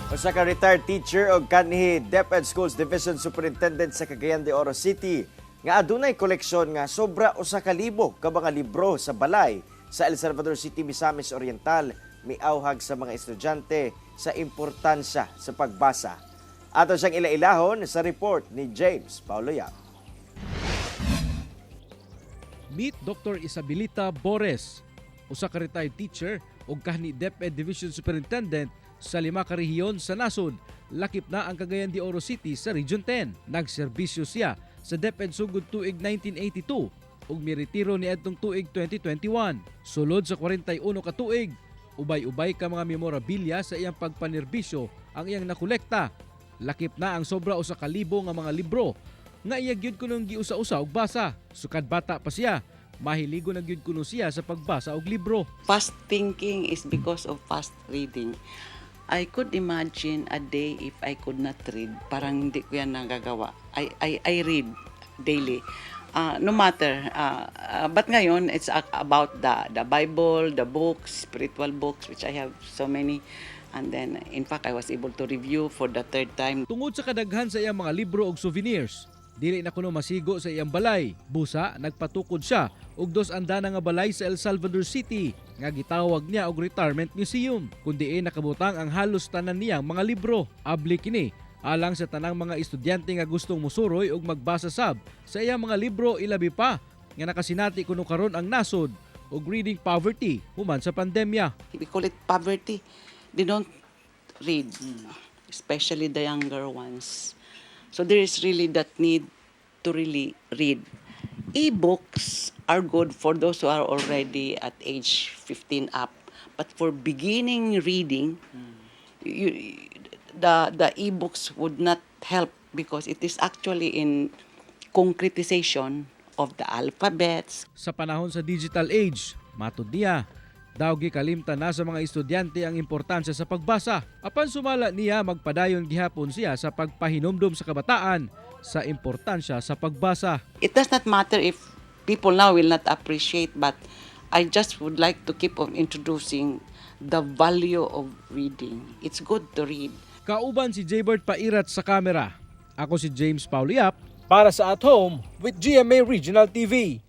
Usa ka retired teacher o kanhi DepEd Schools Division Superintendent sa Cagayan de Oro City nga adunay koleksyon nga sobra usa ka libo ka mga libro sa balay sa El Salvador City, Misamis Oriental miauhag sa mga estudyante sa importansya sa pagbasa. Ato siyang ilailahon sa report ni James Paulo Yap. Meet Dr. Isabelita Bores, usa ka retired teacher ug kanhi DepEd Division Superintendent sa 5 ka rehiyon sa nasod. Lakip na ang Cagayan de Oro City sa Region 10. Nagserbisyo siya sa DepEd sugod tuig 1982 ug miretiro niadtong tuig 2021. Sulod sa 41 ka tuig, ubay-ubay ka mga memorabilia sa iyang pagpanerbisyo ang iyang nakolekta. Lakip na ang sobra usa ka libo nga mga libro nga iya gyud kunong giusa-usa og basa. Sukad bata pa siya, mahiligo na gyud kuno siya sa pagbasa og libro. Fast thinking is because of fast reading. I could imagine a day if I could not read. Parang hindi ko yan nagagawa. I read daily. No matter. But ngayon, it's about the Bible, the books, spiritual books, which I have so many. And then, in fact, I was able to review for the 3rd time. Tungod sa kadaghan sa iyang mga libro ug souvenirs, dili na kuno masigo sa iyang balay. Busa, nagpatukod siya og 2 andana nga balay sa El Salvador City nga gitawag niya og retirement museum, kundi nakabutang ang halos tanan niyang mga libro. Abli kini alang sa tanang mga estudyante nga gustong musuroy og magbasa sab sa iyang mga libro, ilabi pa nga nakasinati kuno karon ang nasod og reading poverty human sa pandemya. We call it poverty. They don't read, especially the younger ones. So there is really that need to really read. E-books are good for those who are already at age 15 up. But for beginning reading, the e-books would not help because it is actually in concretization of the alphabets. Sa panahon sa digital age, matud niya, daw gikalimtan na sa mga estudyante ang importansya sa pagbasa. Apan sumala niya, magpadayon gihapon siya sa pagpahinumdum sa kabataan sa importansya sa pagbasa. It does not matter if people now will not appreciate, but I just would like to keep on introducing the value of reading. It's good to read. Kauban si Jaybert Pairat sa kamera. Ako si James Paulo Yap para sa At Home with GMA Regional TV.